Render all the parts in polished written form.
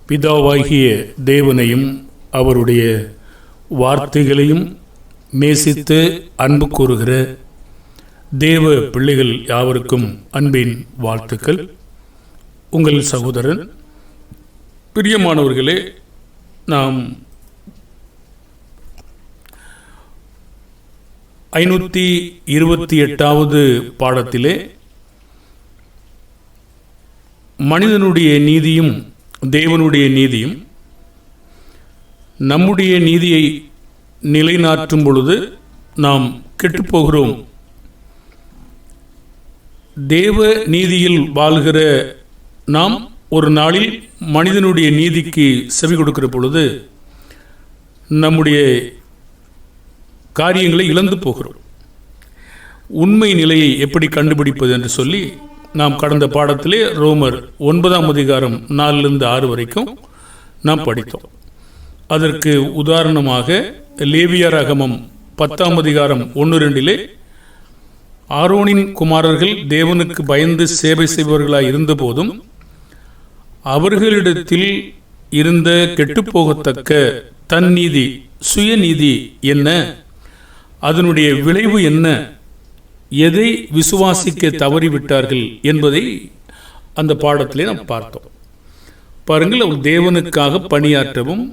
பிதாவாகிய தேவனையும் அவருடைய வார்த்தைகளையும் நேசித்து அன்பு கூறுகிற தேவ பிள்ளைகள் யாவருக்கும் அன்பின் வாழ்த்துக்கள். உங்கள் சகோதரன். பிரியமானவர்களே, நாம் 528வது பாடத்திலே மனிதனுடைய நீதியும் தேவனுடைய நீதியும் நம்முடைய நீதியை நிலைநாட்டும் பொழுது நாம் கெட்டுப்போகிறோம். தேவ நீதியில் வாழ்கிற நாம் ஒரு நாளில் மனிதனுடைய நீதிக்கு செவி கொடுக்கிற பொழுது நம்முடைய காரியங்களை இழந்து போகிறோம். உண்மை நிலையை எப்படி கண்டுபிடிப்பது என்று சொல்லி நாம் கடந்த பாடத்திலே ரோமர் 9ஆம் அதிகாரம் 4-6 வரைக்கும் நாம் படித்தோம். அதற்கு உதாரணமாக லேவியராகமம் 10ஆம் அதிகாரம் 1-2 ஆரோனின் குமாரர்கள் தேவனுக்கு பயந்து சேவை செய்பவர்களாய் இருந்த போதும் அவர்களிடத்தில் இருந்த கெட்டுப்போகத்தக்க தன்நீதி, சுயநீதி என்ன, அதனுடைய விளைவு என்ன, எதை விசுவாசிக்க தவறிவிட்டார்கள் என்பதை அந்த பாடத்திலே நாம் பார்த்தோம். பாருங்கள், அவர் தேவனுக்காக பணியாற்றவும்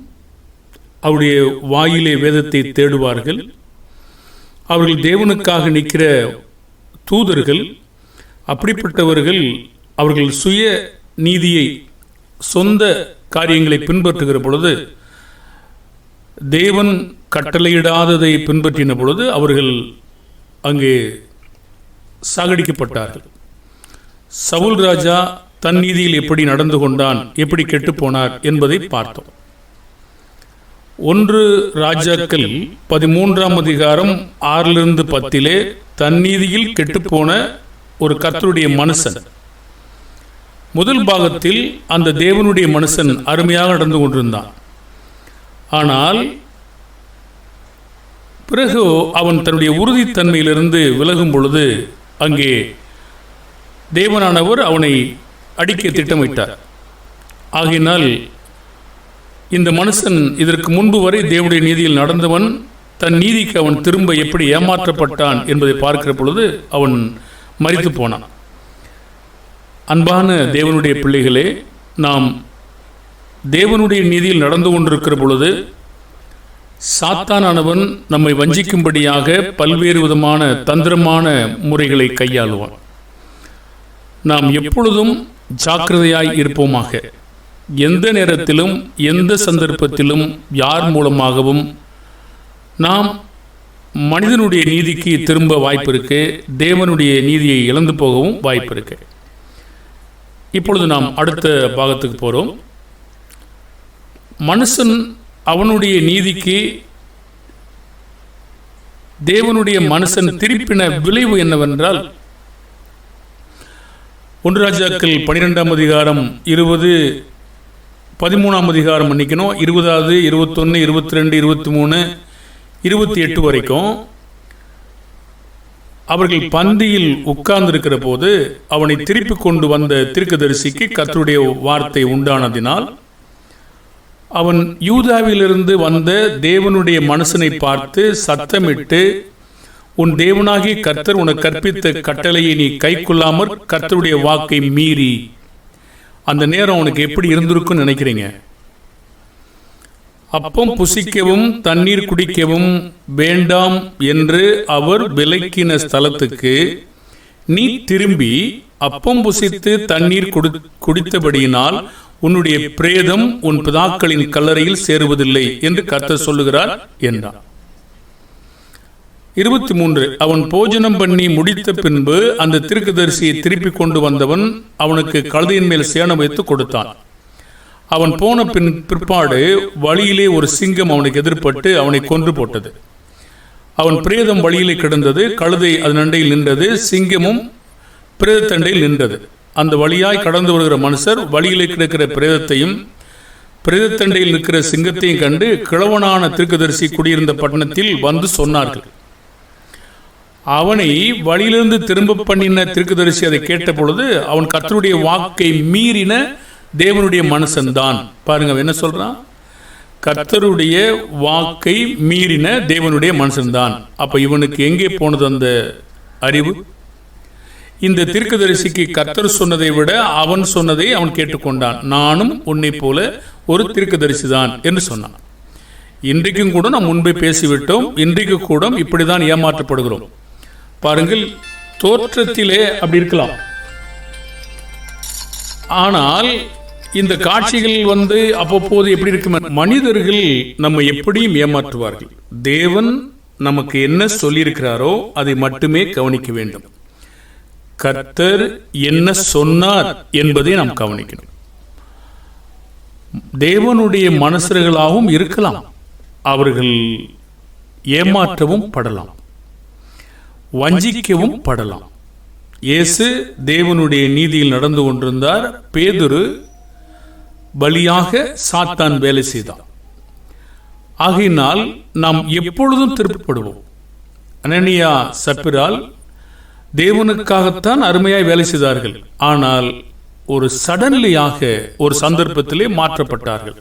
அவருடைய வாயிலே வேதத்தை தேடுவார்கள். அவர்கள் தேவனுக்காக நிற்கிற தூதர்கள். அப்படிப்பட்டவர்கள் அவர்கள் சுய நீதியை, சொந்த காரியங்களை பின்பற்றுகிற பொழுது, தேவன் கட்டளையிடாததை பின்பற்றின பொழுது அவர்கள் அங்கே சாகடிக்கப்பட்டார்கள். சவுல் ராஜா தன் நீதியில் எப்படி நடந்து கொண்டான், எப்படி கெட்டுப்போனார் என்பதை பார்த்தோம். 1 ராஜாக்கள் 13ஆம் அதிகாரம் 6-10 தன்னீதியில் கெட்டுப்போன ஒரு கர்த்தருடைய மனுஷன். முதல் பாகத்தில் அந்த தேவனுடைய மனுஷன் அருமையாக நடந்து கொண்டிருந்தான். ஆனால் பிறகு அவன் தன்னுடைய உறுதித்தன்மையிலிருந்து விலகும் பொழுது அங்கே தேவனானவர் அவனை அடிக்க திட்டமிட்டார். ஆகையினால் இந்த மனுஷன் இதற்கு முன்பு வரை தேவனுடைய நீதியில் நடந்தவன், தன் நீதிக்கு அவன் திரும்ப எப்படி ஏமாற்றப்பட்டான் என்பதை பார்க்கிற பொழுது அவன் மரித்து போனான். அன்பான தேவனுடைய பிள்ளைகளே, நாம் தேவனுடைய நீதியில் நடந்து கொண்டிருக்கிற பொழுது சாத்தானானவன் நம்மை வஞ்சிக்கும்படியாக பல்வேறு விதமான தந்திரமான முறைகளை கையாளுவான். நாம் எப்பொழுதும் ஜாக்கிரதையாய் இருப்போமாக. எந்த நேரத்திலும் எந்த சந்தர்ப்பத்திலும் யார் மூலமாகவும் நாம் மனிதனுடைய நீதிக்கு திரும்ப வாய்ப்பு இருக்கு, தேவனுடைய நீதியை இழந்து போகவும் வாய்ப்பு இருக்கு. இப்பொழுது நாம் அடுத்த பாகத்துக்கு போகிறோம். மனுஷன் அவனுடைய நீதிக்கு தேவனுடைய மனுஷன் திருப்பின விளைவு என்னவென்றால், 1 ராஜாக்கள் 12ஆம் அதிகாரம் 20, 13ஆம் அதிகாரம் 20, 21, 22, 23, 28 வரைக்கும் அவர்கள் பந்தியில் உட்கார்ந்திருக்கிற போது அவனை திருப்பி கொண்டு வந்த தீர்க்கதரிசிக்கு கர்த்தருடைய வார்த்தை உண்டானதினால் அவன் யூதாவிலிருந்து வந்த தேவனுடைய மனுஷனை பார்த்து சத்தமிட்டு, உன் தேவனாகிய கர்த்தர் உனக்கு கற்பித்த கட்டளையை நீ கைக்கொள்ளாமற் கர்த்தருடைய வாக்கை மீறி. அந்த நேரம் உனக்கு எப்படி இருந்திருக்குன்னு நினைக்கிறீங்க? அப்பம் புசிக்கவும் தண்ணீர் குடிக்கவும் வேண்டாம் என்று அவர் விலக்கின ஸ்தலத்துக்கு நீ திரும்பி அப்பம் புசித்து தண்ணீர் குடித்தபடியினால் உன்னுடைய பிரேதம் உன் பிதாக்களின் கல்லறையில் சேருவதில்லை என்று கர்த்தர் சொல்லுகிறார் என்றார். 23 அவன் போஜனம் பண்ணி முடித்த பின்பு அந்த தீர்க்கதரிசியை திருப்பி கொண்டு வந்தவன் அவனுக்கு கழுதையின் மேல் சேணம் வைத்து கொடுத்தான். அவன் போன பிற்பாடு வழியிலே ஒரு சிங்கம் அவனுக்கு எதிர்பட்டு அவனை கொன்று போட்டது. அவன் பிரேதம் வழியிலே கிடந்தது, கழுதை அதன் அண்டையில் நின்றது, சிங்கமும் பிரேதத்தண்டையில் நின்றது. அந்த வழியாய் கடந்து வருகிற மனுஷர் வழியிலே கிடக்கிற பிரேதத்தையும் பிரேதத்தண்டையில் நிற்கிற சிங்கத்தையும் கண்டு கிழவனான தீர்க்கதரிசி குடியிருந்த பட்டணத்தில் வந்து சொன்னார்கள். அவனை வழியிலிருந்து திரும்ப பண்ணின தீர்க்கதரிசி அதை கேட்ட பொழுது அவன் கர்த்தருடைய வாக்கை மீறின தேவனுடைய மனுஷன்தான். பாருங்க என்ன சொல்றான், கர்த்தருடைய வாக்கை மீறின தேவனுடைய மனுஷன்தான். அப்ப இவனுக்கு எங்கே போனது அந்த அறிவு? இந்த தீர்க்கதரிசிக்கு கர்த்தர் சொன்னதை விட அவன் சொன்னதை அவன் கேட்டுக்கொண்டான். நானும் உன்னை போல ஒரு தீர்க்கதரிசி தான் என்று சொன்னான். இன்றைக்கும் கூட நாம் முன்பே பேசிவிட்டோம். இன்றைக்கு கூட இப்படிதான் ஏமாற்றப்படுகிறோம். பாருங்கள், தோற்றத்திலே அப்படி இருக்கலாம், ஆனால் இந்த காட்சிகள் அவ்வப்போது எப்படி இருக்கும்? மனிதர்கள் நம்ம எப்படியும் ஏமாற்றுவார்கள். தேவன் நமக்கு என்ன சொல்லியிருக்கிறாரோ அதை மட்டுமே கவனிக்க வேண்டும். கர்த்தர் என்ன சொன்னார் என்பதை நாம் கவனிக்கணும். தேவனுடைய மனுஷர்களாகவும் இருக்கலாம், அவர்கள் ஏமாற்றவும் படலாம், வஞ்சிக்கவும் படலாம். இயேசு தேவனுடைய நீதியில் நடந்து கொண்டிருந்தார். பேதுரு பலியாக சாத்தான் வேலை செய்தான். ஆகையினால் நாம் எப்பொழுதும் திருப்பப்படுவோம். அனனியா சப்பிரால் தேவனுக்காகத்தான் அருமையாய் வேலை செய்தார்கள். ஆனால் ஒரு சடன்லியாக ஒரு சந்தர்ப்பத்திலே மாற்றப்பட்டார்கள்.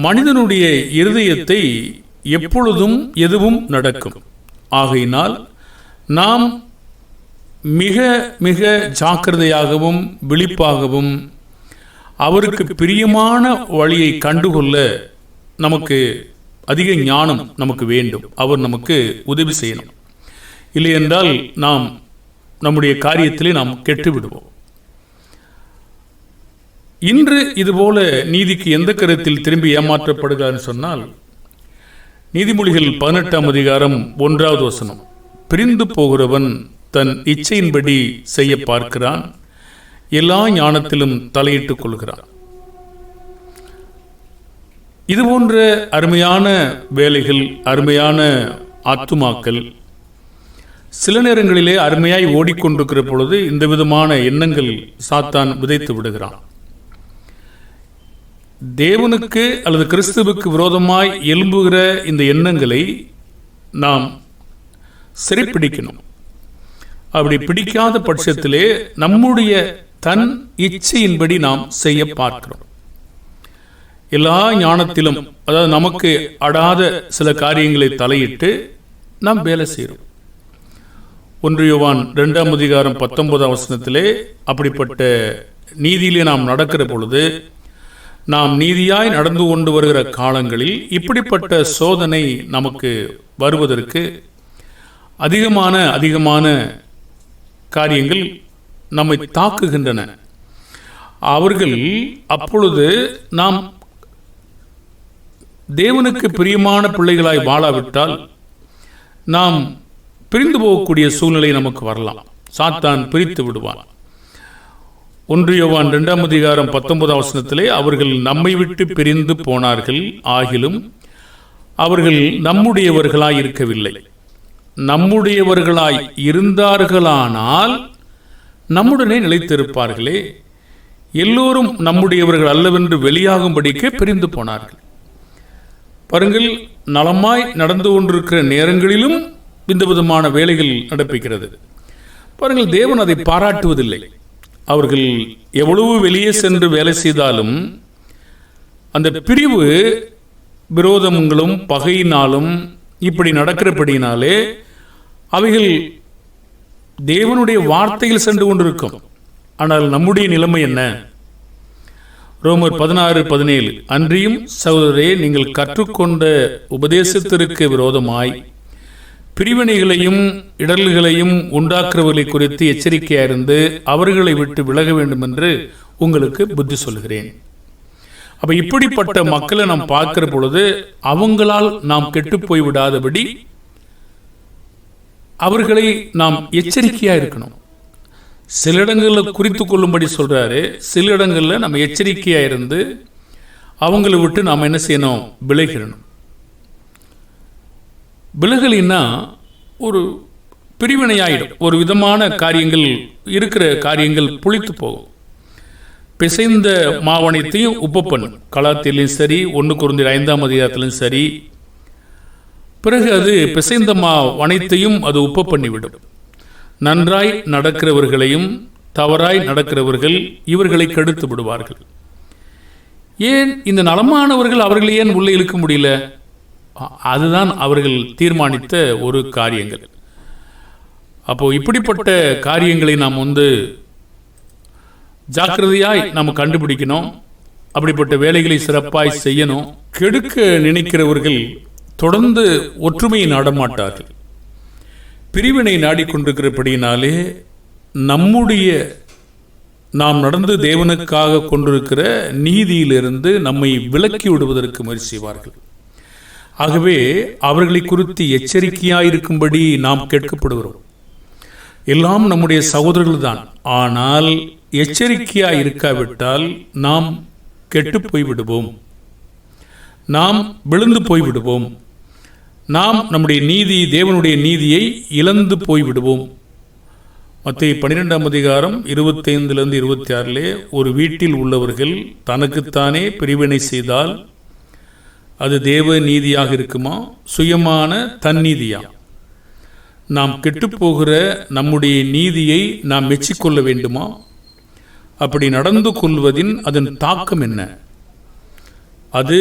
மனிதனுடைய இருதயத்தை எப்பொழுதும் எதுவும் நடக்கும். ஆகையினால் நாம் மிக மிக ஜாக்கிரதையாகவும் விழிப்பாகவும் அவருக்கு பிரியமான வழியை கண்டுகொள்ள நமக்கு அதிக ஞானம் நமக்கு வேண்டும். அவர் நமக்கு உதவி செய்யணும். இல்லை என்றால் நாம் நம்முடைய காரியத்திலே நாம் கெட்டுவிடுவோம். இன்று இதுபோல நீதிக்கு எந்த கருத்தில் திரும்பி ஏமாற்றப்படுகிறான்னு சொன்னால், நீதிமொழிகள் 18ஆம் அதிகாரம் 1வது வசனம், பிரிந்து போகிறவன் தன் இச்சையின்படி செய்ய பார்க்கிறான், எல்லா ஞானத்திலும் தலையிட்டுக் கொள்கிறான். இது போன்ற அருமையான வேலைகள், அருமையான ஆத்துமாக்கள் சில நேரங்களிலே அருமையாய் ஓடிக்கொண்டிருக்கிற பொழுது இந்த விதமான எண்ணங்கள் சாத்தான் விதைத்து விடுகிறான். தேவனுக்கு அல்லது கிறிஸ்துவுக்கு விரோதமாய் எழும்புகிற இந்த எண்ணங்களை நாம் சிறைப்பிடிக்கணும். அப்படி பிடிக்காத பட்சத்திலே நம்முடைய தன் இச்சையின்படி நாம் செய்ய பார்க்கிறோம். எல்லா ஞானத்திலும், அதாவது நமக்கு அடாத சில காரியங்களை தலையிட்டு நாம் வேலை செய்கிறோம். 1 யோவான் 2ஆம் அதிகாரம் 19ஆம் வசனத்திலே அப்படிப்பட்ட நீதியிலே நாம் நடக்கிற பொழுது, நாம் நீதியாய் நடந்து கொண்டு வருகிற காலங்களில் இப்படிப்பட்ட சோதனை நமக்கு வருவதற்கு அதிகமான காரியங்கள் நம்மை தாக்குகின்றன. அவர்கள் அப்பொழுது நாம் தேவனுக்கு பிரியமான பிள்ளைகளாய் வாழாவிட்டால் நாம் பிரிந்து போகக்கூடிய சூழ்நிலை நமக்கு வரலாம். சாத்தான் பிரித்து விடுவான். 1 யோவான் 2ஆம் அதிகாரம் 19ஆம் வசனத்திலே, அவர்கள் நம்மை விட்டு பிரிந்து போனார்கள், ஆகிலும் அவர்கள் நம்முடையவர்களாய் இருக்கவில்லை. நம்முடையவர்களாய் இருந்தார்களானால் நம்முடனே நிலைத்திருப்பார்களே. எல்லோரும் நம்முடையவர்கள் அல்லவென்று வெளியாகும்படிக்கு பிரிந்து போனார்கள். பாருங்கள், நலமாய் நடந்து கொண்டிருக்கிற நேரங்களிலும் இந்த விதமான வேலைகள் நடப்பிக்கிறது. பாருங்கள், தேவன் அதை பாராட்டுவதில்லை. அவர்கள் எவ்வளவு வெளியே சென்று வேலை செய்தாலும் அந்த பிரிவு விரோதங்களும் பகையினாலும் இப்படி நடக்கிறபடினாலே அவைகள் தேவனுடைய வார்த்தையில் சென்று கொண்டிருக்கும். ஆனால் நம்முடைய நிலைமை என்ன? ரோமர் 16:17, அன்றியும் சகோதரரே, நீங்கள் கற்றுக்கொண்ட உபதேசத்திற்கு விரோதமாய் பிரிவினைகளையும் இடர்களையும் உண்டாக்குறவர்களை குறித்து எச்சரிக்கையாயிருந்து அவர்களை விட்டு விலக வேண்டும் என்று உங்களுக்கு புத்தி சொல்கிறேன். அப்ப இப்படிப்பட்ட மக்களை நாம் பார்க்கிற பொழுது அவங்களால் நாம் கெட்டு போய் விடாதபடி அவர்களை நாம் எச்சரிக்கையா இருக்கணும். சில இடங்களில் குறித்து கொள்ளும்படி சொல்றாரு, சில இடங்களில் நம்ம எச்சரிக்கையா இருந்து அவங்களை விட்டு நாம் என்ன செய்யணும்? விலகிடணும். விலகலின்னா ஒரு பிரிவினையாயிடும். ஒரு விதமான காரியங்கள் இருக்கிற காரியங்கள் புளித்து போகும். பிசைந்த மாவனைத்தையும் உப்பு பண்ணும். கலாத்திலையும் சரி, 1 கொரிந்தியர் 5ஆம் அதிகாரத்திலும் சரி, பிறகு அது பிசைந்த மாவனைத்தையும் அது உப்பு பண்ணிவிடும். நன்றாய் நடக்கிறவர்களையும் தவறாய் நடக்கிறவர்கள் இவர்களை கெடுத்து விடுவார்கள். ஏன் இந்த நலமானவர்கள் அவர்களை ஏன் உள்ளே இழுக்க முடியல? அதுதான் அவர்கள் தீர்மானித்த ஒரு காரியங்கள். அப்போ இப்படிப்பட்ட காரியங்களை நாம் ஜாக்கிரதையாய் நாம் கண்டுபிடிக்கணும். அப்படிப்பட்ட வேலைகளை சிறப்பாய் செய்யணும். கெடுக்க நினைக்கிறவர்கள் தொடர்ந்து ஒற்றுமையை நாடமாட்டார்கள். பிரிவினை நாடிக்கொண்டிருக்கிறபடியினாலே நாம் நடந்து தேவனுக்காக கொண்டிருக்கிற நீதியிலிருந்து நம்மை விலக்கி விடுவதற்கு முயற்சி செய்வார்கள். ஆகவே அவர்களை குறித்து எச்சரிக்கையாயிருக்கும்படி நாம் கேட்கப்படுகிறோம். எல்லாம் நம்முடைய சகோதரர்கள் தான். ஆனால் எச்சரிக்கையாய் இருக்காவிட்டால் நாம் கெட்டு போய்விடுவோம், நாம் விழுந்து போய்விடுவோம், நாம் நம்முடைய நீதி, தேவனுடைய நீதியை இழந்து போய்விடுவோம். மத்தேயு 12ஆம் அதிகாரம் 25-26 ஒரு வீட்டில் உள்ளவர்கள் தனக்குத்தானே பிரிவினை செய்தால் அது தேவ நீதியாக இருக்குமா, சுயமான தன்னீதியா? நாம் கெட்டுப்போகிற நம்முடைய நீதியை நாம் மெச்சிக்கொள்ள வேண்டுமா? அப்படி நடந்து கொள்வதின் அதன் தாக்கம் என்ன? அது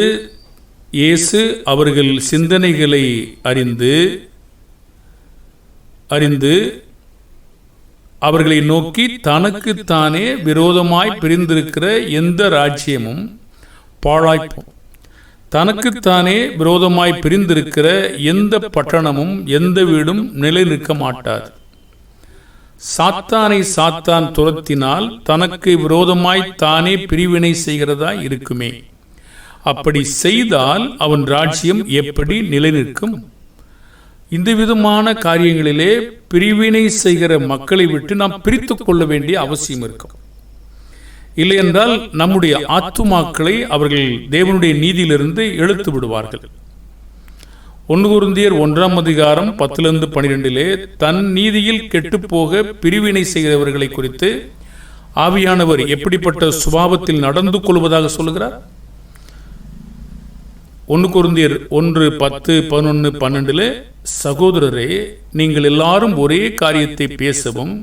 இயேசு அவர்கள் சிந்தனைகளை அறிந்து அவர்களை நோக்கி, தனக்குத்தானே விரோதமாய் பிரிந்திருக்கிற எந்த ராஜ்யமும் பாழாய்ப்போம், தனக்குத்தானே விரோதமாய் பிரிந்திருக்கிற எந்த பட்டணமும் எந்த வீடும் நிலை நிற்க மாட்டாது. சாத்தானை சாத்தான் துரத்தினால் தனக்கு விரோதமாய் தானே பிரிவினை செய்கிறதா இருக்குமே. அப்படி செய்தால் அவன் ராஜ்யம் எப்படி நிலை நிற்கும்? இந்த விதமான காரியங்களிலே பிரிவினை செய்கிற மக்களை விட்டு நாம் பிரித்து கொள்ள வேண்டிய அவசியம் இருக்கும். இல்லை என்றால் நம்முடைய ஆத்துமாக்களை அவர்கள் தேவனுடைய நீதியிலிருந்து இழுத்து விடுவார்கள். 1 கொரிந்தியர் 1ஆம் அதிகாரம் 10-12 தன் நீதியில் கெட்டுப்போக பிரிவினை செய்கிறவர்களை குறித்து ஆவியானவர் எப்படிப்பட்ட சுபாவத்தில் நடந்து கொள்வதாக சொல்லுகிறார்? 1 கொரிந்தியர் 1:10-11-12 சகோதரரே, நீங்கள் எல்லாரும் ஒரே காரியத்தை பேசவும்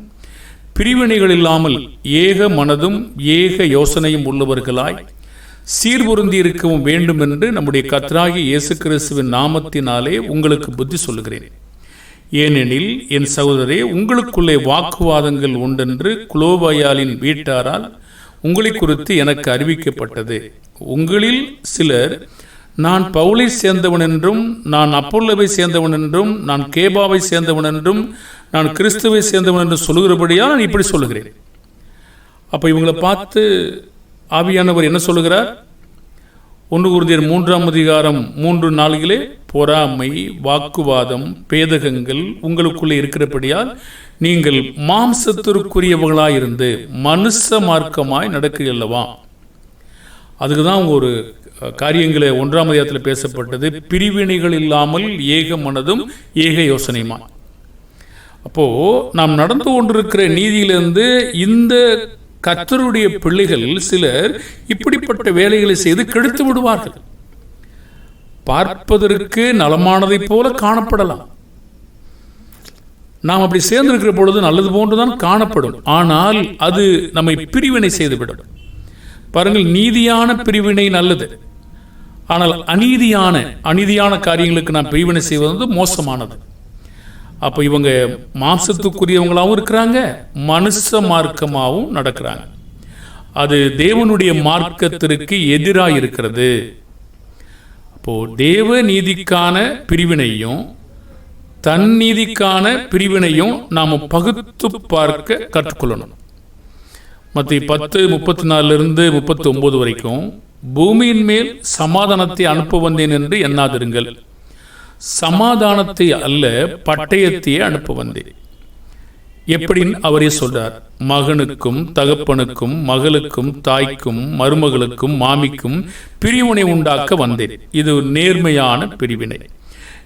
பிரிவினைகள் இல்லாமல் ஏக மனதும் ஏக யோசனையும் உள்ளவர்களாய் சீர்பொருந்தி இருக்கவும் வேண்டும் என்று நம்முடைய கர்த்தராகிய இயேசு கிறிஸ்துவின் நாமத்தினாலே உங்களுக்கு புத்தி சொல்லுகிறேன். ஏனெனில் என் சகோதரரே, உங்களுக்குள்ளே வாக்குவாதங்கள் உண்டென்று குலோபாயாலின் வீட்டாரால் உங்களை குறித்து எனக்கு அறிவிக்கப்பட்டது. உங்களில் சிலர் நான் பவுலை சேர்ந்தவன் என்றும், நான் அப்பொல்லோவை சேர்ந்தவன் என்றும், நான் கேபாவை சேர்ந்தவன் என்றும், நான் கிறிஸ்துவை சேர்ந்தவன் என்று சொல்லுகிறபடியால் நான் இப்படி சொல்லுகிறேன். அப்போ இவங்களை பார்த்து ஆவியானவர் என்ன சொல்லுகிறார்? 1 கொரிந்தியர் 3ஆம் அதிகாரம் 3-4 பொறாமை, வாக்குவாதம், பேதகங்கள் உங்களுக்குள்ளே இருக்கிறபடியால் நீங்கள் மாம்சத்திற்குரியவர்களாயிருந்து மனுஷ மார்க்கமாய் நடக்கிறல்லவா. அதுக்கு தான் ஒரு காரியங்களை 1ஆம் அதிகாரத்தில் பேசப்பட்டது, பிரிவினைகள் இல்லாமல் ஏக மனதும் ஏக யோசனையுமா. அப்போ நாம் நடந்து கொண்டிருக்கிற நீதியிலிருந்து இந்த கர்த்தருடைய பிள்ளைகள் சிலர் இப்படிப்பட்ட வேலைகளை செய்து கெடுத்து விடுவார்கள். பார்ப்பதற்கு நலமானதை போல காணப்படலாம், நாம் அப்படி சேர்ந்திருக்கிற பொழுது நல்லது போன்றுதான் காணப்படும். ஆனால் அது நம்மை பிரிவினை செய்துவிடும். பாருங்கள், நீதியான பிரிவினை நல்லது. ஆனால் அநீதியான காரியங்களுக்கு நாம் பிரிவினை செய்வது மோசமானது. அப்போ இவங்க மாம்சத்துக்குரியவங்களாகவும் இருக்கிறாங்க, மனுஷ மார்க்கமாகவும் நடக்கிறாங்க. அது தேவனுடைய மார்க்கத்திற்கு எதிராக இருக்கிறது. அப்போ தேவ நீதிக்கான பிரிவினையும் தன் நீதிக்கான பிரிவினையும் நாம் பகுத்து பார்க்க கற்றுக்கொள்ளணும். மத்தேயு 10:34-39 வரைக்கும், பூமியின் மேல் சமாதானத்தை அனுப்ப வந்தேன் என்று எண்ணாதிருங்கள், சமாதானத்தை அல்ல பட்டயத்தையே அனுப்ப வந்தேன். எப்படின்னு அவரே சொல்றார். மகனுக்கும் தகப்பனுக்கும் மகளுக்கும் தாய்க்கும் மருமகளுக்கும் மாமிக்கும் பிரிவினை உண்டாக்க வந்தேன். இது நேர்மையான பிரிவினை,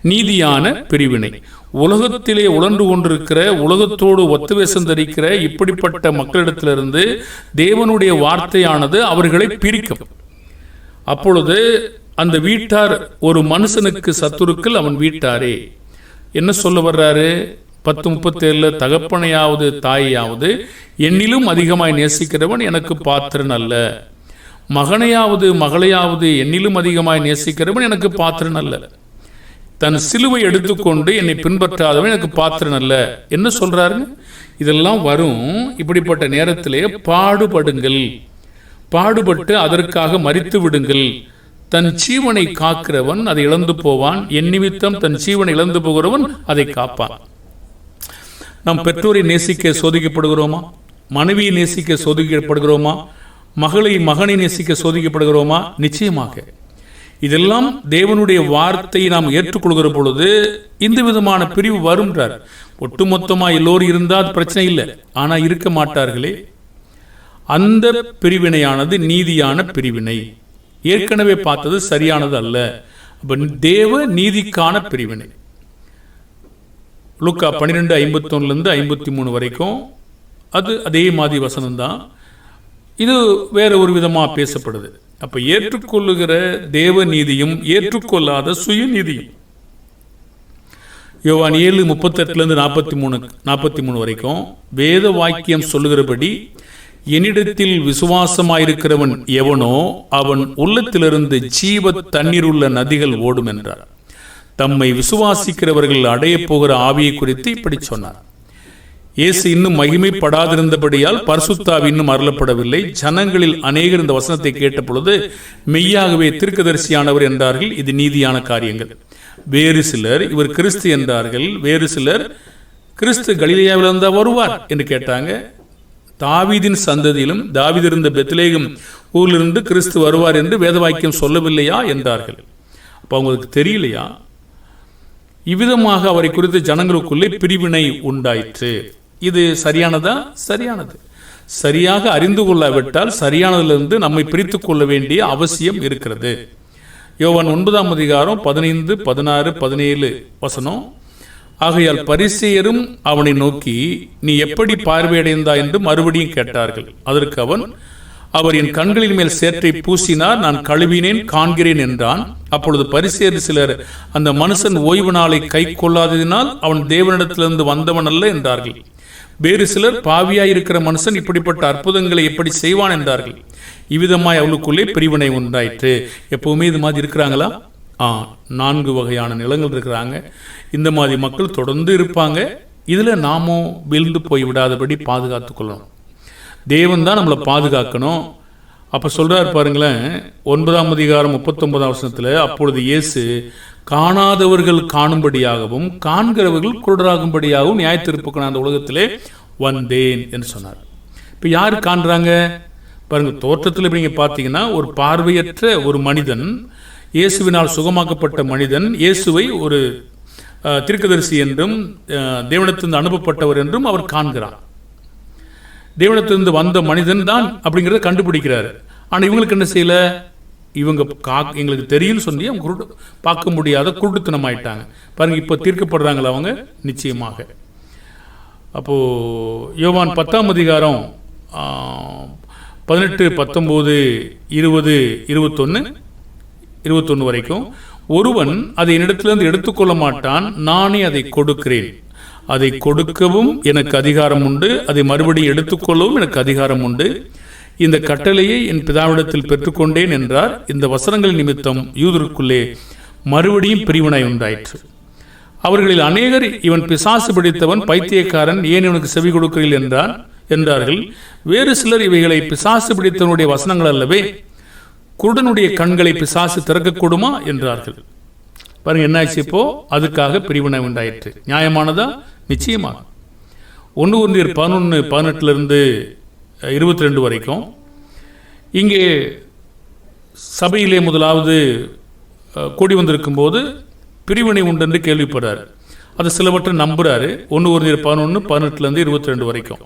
நீதியான பிரிவினை. உலகத்திலே உழன்று கொண்டிருக்கிற, உலகத்தோடு ஒத்துவேசம் தரிக்கிற இப்படிப்பட்ட மக்களிடத்திலிருந்து தேவனுடைய வார்த்தையானது அவர்களை பிரிக்கும். அப்பொழுது அந்த வீட்டார் ஒரு மனுஷனுக்கு சத்துருக்கள் அவன் வீட்டாரே. என்ன சொல்ல வர்றாரு? 10:37 தகப்பனையாவது தாயையாவது என்னிலும் அதிகமாய் நேசிக்கிறவன் எனக்கு பாத்திரன் அல்ல. மகனையாவது மகளையாவது என்னிலும் அதிகமாய் நேசிக்கிறவன் எனக்கு பாத்திரன் அல்ல. தன் சிலுவை எடுத்துக்கொண்டு என்னை பின்பற்றாதவன் எனக்கு பாத்திரன் அல்ல. என்ன சொல்றாரு? இதெல்லாம் வரும். இப்படிப்பட்ட நேரத்திலே பாடுபடுங்கள், பாடுபட்டு அதற்காக மரித்து விடுங்கள். தன் ஜீவனை காக்கிறவன் அதை இழந்து போவான், என் நிமித்தம் தன் ஜீவனை இழந்து போகிறவன் அதை காப்பான். நாம் பெற்றோரை நேசிக்க சோதிக்கப்படுகிறோமா? மனைவியை நேசிக்க சோதிக்கப்படுகிறோமா? மகனை நேசிக்க சோதிக்கப்படுகிறோமா? நிச்சயமாக. இதெல்லாம் தேவனுடைய வார்த்தையை நாம் ஏற்றுக்கொள்கிற பொழுது இந்த விதமான பிரிவு வரும்ன்றார். ஒட்டுமொத்தமாக எல்லோரும் இருந்தால் பிரச்சனை இல்லை, ஆனால் இருக்க மாட்டார்களே. அந்த பிரிவினையானது நீதியான பிரிவினை. ஏற்கனவே பார்த்தது சரியானது அல்ல. தேவ நீதிக்கான பிரிவினை. லூக்கா 12:51-53 வரைக்கும் அது அதே மாதிரி வசனம்தான். இது வேற ஒரு விதமாக பேசப்படுது. அப்ப ஏற்றுக்கொள்ளுகிற தேவ நீதியும் ஏற்றுக்கொள்ளாத சுயநீதியும். யோவான் 7:38-43 வரைக்கும் வேத வாக்கியம் சொல்லுகிறபடி என்னிடத்தில் விசுவாசமாயிருக்கிறவன் எவனோ அவன் உள்ளத்திலிருந்து ஜீவ தண்ணீர் உள்ள நதிகள் ஓடும் என்றார். தம்மை விசுவாசிக்கிறவர்கள் அடைய போகிற ஆவியை குறித்து இப்படி சொன்னார். இயேசு இன்னும் மகிமைப்படாதிருந்தபடியால் பரிசுத்தாவி இன்னும் அருளப்படவில்லை. ஜனங்களில் அநேகர் இந்த வசனத்தை கேட்ட பொழுது மெய்யாகவே தீர்க்கதரிசியானவர் என்றார்கள். இது நீதியான காரியங்கள். வேறு சிலர் இவர் கிறிஸ்து என்றார்கள். வேறு சிலர் கிறிஸ்து கலிலேயாவிலிருந்து வருவார் என்று கேட்டாங்க. தாவீதின் சந்ததியிலும் தாவீது இருந்த பெத்லேகம் ஊரிலிருந்து கிறிஸ்து வருவார் என்று வேத வாக்கியம் சொல்லவில்லையா என்றார்கள். அப்போ அவங்களுக்கு தெரியலையா? இவ்விதமாக அவரை குறித்து ஜனங்களுக்குள்ளே பிரிவினை உண்டாயிற்று. இது சரியானதா? சரியானது. சரியாக அறிந்து கொள்ளாவிட்டால் சரியானதிலிருந்து நம்மை பிரித்து கொள்ள வேண்டிய அவசியம் இருக்கிறது. யோவான் 9:15, 16, 17 வசனம். ஆகையால் பரிசேயரும் அவனை நோக்கி நீ எப்படி பார்வையடைந்தா என்று மறுபடியும் கேட்டார்கள். அதற்கு அவன், அவர் என் கண்களின் மேல் சேற்றை பூசினார், நான் கழுவினேன், காண்கிறேன் என்றான். அப்பொழுது பரிசேயர் சிலர், அந்த மனுஷன் ஓய்வு நாளை கை கொள்ளாததினால் அவன் தேவனிடத்திலிருந்து வந்தவன் அல்ல என்றார்கள். வேறு சிலர், பாவியாயிருக்கிற மனுஷன் இப்படிப்பட்ட அற்புதங்களை எப்படி செய்வான் என்றார்கள். இவ்விதமாய் அவளுக்குள்ளே பிரிவினை உண்டாயிற்று. எப்பவுமே இது மாதிரி இருக்கிறாங்களா? 4 வகையான நிலங்கள் இருக்கிறாங்க. இந்த மாதிரி மக்கள் தொடர்ந்து இருப்பாங்க. இதுல நாமும் விழுந்து போய் விடாதபடி பாதுகாத்து கொள்ளணும். தேவன் தான் நம்மளை பாதுகாக்கணும். அப்ப சொல்றாரு பாருங்களேன், 9:39 அப்பொழுது இயேசு காணாதவர்கள் காணும்படியாகவும் காண்கிறவர்கள் குருடராகும்படியாகவும் நியாயத்தீர்ப்புக்கு நான் அந்த உலகத்திலே வந்தேன் என்று சொன்னார். இப்ப யாரு காண்றாங்க பாருங்க. தோற்றத்தில் இப்ப நீங்க பார்த்தீங்கன்னா ஒரு பார்வையற்ற ஒரு மனிதன், இயேசுவினால் சுகமாக்கப்பட்ட மனிதன், இயேசுவை ஒரு தீர்க்கதரிசி என்றும் தேவனிடத்திலிருந்து அனுப்பப்பட்டவர் என்றும் அவர் காண்கிறார். தேவனிடத்திலிருந்து வந்த மனிதன் தான் அப்படிங்கிறத கண்டுபிடிக்கிறார். ஆனால் இவங்களுக்கு என்ன செய்யல? இவங்க எங்களுக்கு தெரியும் சொல்லி அவங்க பார்க்க முடியாத குருட்டுத்தனம் ஆயிட்டாங்க பாருங்க. இப்போ தீர்க்கப்படுறாங்களா அவங்க? நிச்சயமாக. அப்போ யோவான் 10:18, 18, 19, 20, 21 வரைக்கும், ஒருவன் அதை என்னிடத்திலிருந்து எடுத்துக்கொள்ள மாட்டான், நானே அதை கொடுக்கிறேன். அதை கொடுக்கவும் எனக்கு அதிகாரம் உண்டு, அதை மறுபடியும் எடுத்துக்கொள்ளவும் எனக்கு அதிகாரம் உண்டு. இந்த கட்டளையை என் பிதாவிடத்தில் பெற்றுக்கொண்டேன் என்றார். இந்த வசனங்கள் நிமித்தம் யூதருக்குள்ளே மறுபடியும் பிரிவினை உண்டாயிற்று. அவர்களில் அநேகர், இவன் பிசாசு பிடித்தவன், பைத்தியக்காரன், ஏன் இவனுக்கு செவி கொடுக்கிறீர்கள் என்றார்கள். வேறு சிலர், இவைகளை பிசாசு பிடித்தவனுடைய வசனங்கள் அல்லவே, குருடனுடைய கண்களை பிசாசு திறக்கக்கூடுமா என்றார்கள். பாருங்க என்னாச்சு. இப்போ அதுக்காக பிரிவினை உண்டாயிற்று. நியாயமானதா? நிச்சயமாக. 1 Corinthians 11:18-22 வரைக்கும் இங்கே சபையிலே முதலாவது கூடி வந்திருக்கும் போது பிரிவினை உண்டு என்று கேள்விப்படுறாரு. அது சிலவற்றை நம்புறாரு. 1 Corinthians 11:18-22 வரைக்கும்.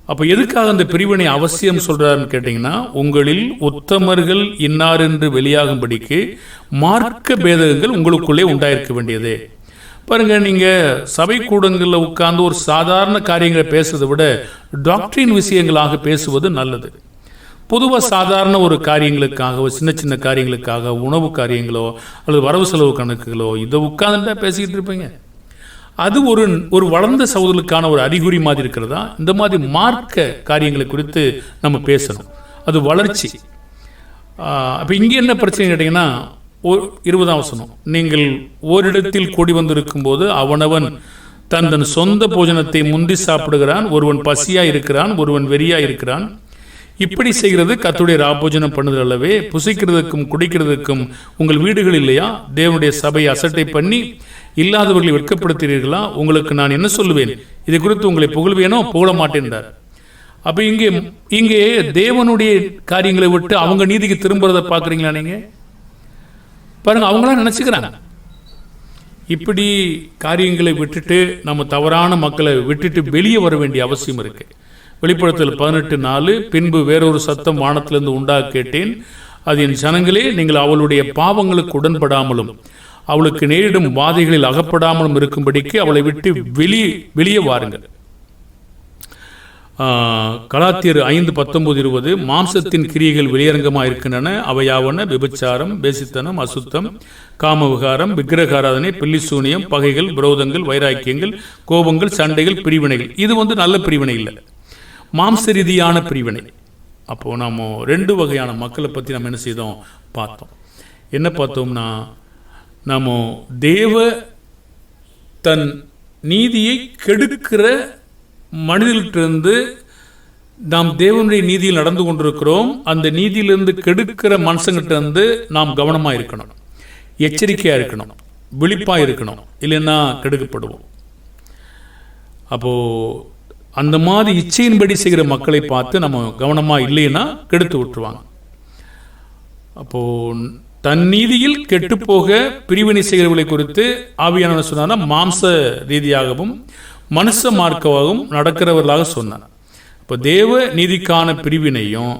அப்போ எதுக்காக அந்த பிரிவினை அவசியம் சொல்றாருன்னு கேட்டீங்கன்னா, உங்களில் உத்தமர்கள் இன்னார் என்று வெளியாகும்படிக்கு மார்க்க பேதகங்கள் உங்களுக்குள்ளே உண்டாயிருக்க வேண்டியது. பாருங்க, நீங்க சபை கூடங்களில் உட்கார்ந்து ஒரு சாதாரண காரியங்களை பேசுறதை விட டாக்டரின் விஷயங்களாக பேசுவது நல்லது. பொதுவாக சாதாரண ஒரு காரியங்களுக்காக, சின்ன சின்ன காரியங்களுக்காக, உணவு காரியங்களோ அல்லது வரவு செலவு கணக்குகளோ, இதை உட்கார்ந்துட்டா பேசிக்கிட்டு இருப்பீங்க. அது ஒரு வளர்ந்த சகோதரர்களுக்கான ஒரு அறிகுறி மாதிரி இருக்கிறதா? இந்த மாதிரி மார்க்க காரியங்களை குறித்து நம்ம பேசணும். அது வளர்ச்சி. அப்போ இங்கே என்ன பிரச்சனை கேட்டிங்கன்னா, 20ஆம் வசனம், நீங்கள் ஓரிடத்தில் கூடி வந்திருக்கும் போது அவனவன் தன் சொந்த போஜனத்தை முந்தி சாப்பிடுகிறான், ஒருவன் பசியா இருக்கிறான், ஒருவன் வெறியா இருக்கிறான். இப்படி செய்கிறது கர்த்தருடைய ராபோஜனம் பண்ணுதல் அல்லவே? புசிக்கிறதுக்கும் குடிக்கிறதுக்கும் உங்கள் வீடுகள் இல்லையா? தேவனுடைய சபையை அசட்டை பண்ணி இல்லாதவர்களை வெட்கப்படுத்துகிறீர்களா? உங்களுக்கு நான் என்ன சொல்லுவேன்? இதை குறித்து உங்களை புகழ்வேனோ? புகழ மாட்டேன்றார். அப்போ இங்கே தேவனுடைய காரியங்களை விட்டு அவங்க நீதிக்கு திரும்புறதை பார்க்குறீங்களா? நீங்கள் பாருங்க, அவங்களாம் நினச்சிக்கிறாங்க இப்படி காரியங்களை விட்டுட்டு நம்ம தவறான மக்களை விட்டுட்டு வெளியே வர வேண்டிய அவசியம் இருக்கு. வெளிப்படுத்தல் 18:4, பின்பு வேறொரு சத்தம் வானத்திலிருந்து உண்டாக கேட்டேன், அது என் ஜனங்களே, நீங்கள் அவளுடைய பாவங்களுக்கு உடன்படாமலும் அவளுக்கு நேரிடும் வாதைகளில் அகப்படாமலும் இருக்கும்படிக்கு அவளை விட்டு வெளியே வாருங்கள். கலாத்தியர் 5:19-20, மாம்சத்தின் கிரியைகள் வெளியரங்கமாக இருக்கின்றன. அவையாவன விபச்சாரம், பேசித்தனம், அசுத்தம், காம விகாரம், விக்கிரகாராதனை, பில்லிசூனியம், பகைகள், விரோதங்கள், வைராக்கியங்கள், கோபங்கள், சண்டைகள், பிரிவினைகள். இது நல்ல பிரிவினை இல்லை, மாம்ச ரீதியான பிரிவினை. அப்போது நம்ம 2 வகையான மக்களை பற்றி நம்ம என்ன செய்தோம் பார்த்தோம். என்ன பார்த்தோம்னா, நம்ம தேவ தன் நீதியை கெடுக்கிற மனிதர்களிட்டிருந்து நாம் தேவனுடைய நீதியில் நடந்து கொண்டிருக்கிறோம். அந்த நீதியிலிருந்து கெடுக்கிற மனுஷங்கிட்ட இருந்து நாம் கவனமாக இருக்கணும், எச்சரிக்கையாக இருக்கணும், விழிப்பாக இருக்கணும், இல்லைன்னா கெடுக்கப்படுவோம். அப்போது அந்த மாதிரி இச்சையின்படி செய்கிற மக்களை பார்த்து நம்ம கவனமாக இல்லைன்னா கெடுத்து விட்டுருவாங்க. அப்போது தன் நீதியில் கெட்டுப்போக பிரிவினை செய்கிறவர்களை குறித்து ஆவியானவர் சொன்னார், மாம்ச ரீதியாகவும் மனுஷ மார்க்கமாகவும் நடக்கிறவர்களாக சொன்னார். இப்போ தேவ நீதிக்கான பிரிவினையும்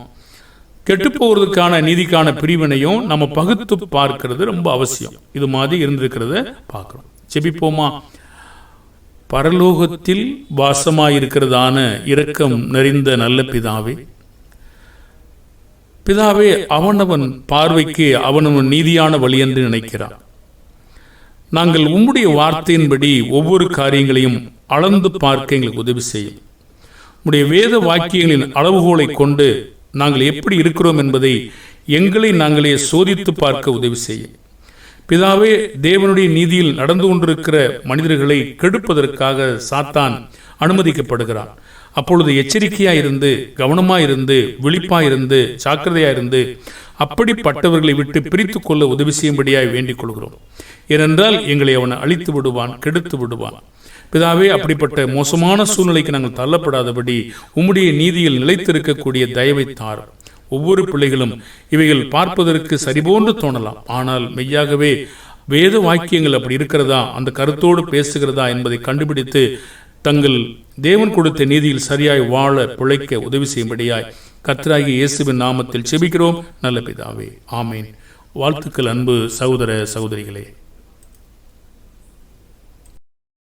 கெட்டுப்போகிறதுக்கான நீதிக்கான பிரிவினையும் நம்ம பகுத்து பார்க்கிறது ரொம்ப அவசியம். இது மாதிரி இருந்திருக்கிறத பார்க்குறோம். செபிப்போமா. பரலோகத்தில் வாசமாயிருக்கிறதான இரக்கம் நிறைந்த நல்ல பிதாவே, பிதாவே, அவனவன் பார்வைக்கு அவனவன் நீதியான வழி என்று நினைக்கிறான். நாங்கள் உம்முடைய வார்த்தையின்படி ஒவ்வொரு காரியங்களையும் அளந்து பார்க்க எங்களுக்கு உதவி செய்யும். உம்முடைய வேத வாக்கியங்களின் அளவுகோலை கொண்டு நாங்கள் எப்படி இருக்கிறோம் என்பதை எங்களை நாங்களே சோதித்து பார்க்க உதவி செய்யும். பிதாவே, தேவனுடைய நீதியில் நடந்து கொண்டிருக்கிற மனிதர்களை கெடுப்பதற்காக சாத்தான் அனுமதிக்கப்படுகிறான். அப்பொழுது எச்சரிக்கையாயிருந்து, கவனமாயிருந்து, விழிப்பாயிருந்து, ஜாக்கிரதையாயிருந்து அப்படிப்பட்டவர்களை விட்டு பிரித்து கொள்ள உதவி செய்யும்படியாய் வேண்டிக் கொள்கிறோம். ஏனென்றால் எங்களை அவன் அழித்து விடுவான், கெடுத்து விடுவான். பிதாவே, அப்படிப்பட்ட மோசமான சூழ்நிலைக்கு நாங்கள் தள்ளப்படாதபடி உம்முடைய நீதியில் நிலைத்திருக்கக்கூடிய தயவை தாரும். ஒவ்வொரு பிள்ளைகளும் இவைகள் பார்ப்பதற்கு சரிபோன்று தோணலாம், ஆனால் மெய்யாகவே வேத வாக்கியங்கள் அப்படி இருக்கிறதா, அந்த கருத்தோடு பேசுகிறதா என்பதை கண்டுபிடித்து தங்கள் தேவன் கொடுத்த நீதியில் சரியாய் வாழ பிழைக்க உதவி செய்யும்படியாய் கர்த்தராகிய இயேசுவின் நாமத்தில் செபிக்கிறோம் நல்ல பிதாவே, ஆமேன். வாழ்த்துக்கள் அன்பு சகோதர சகோதரிகளே.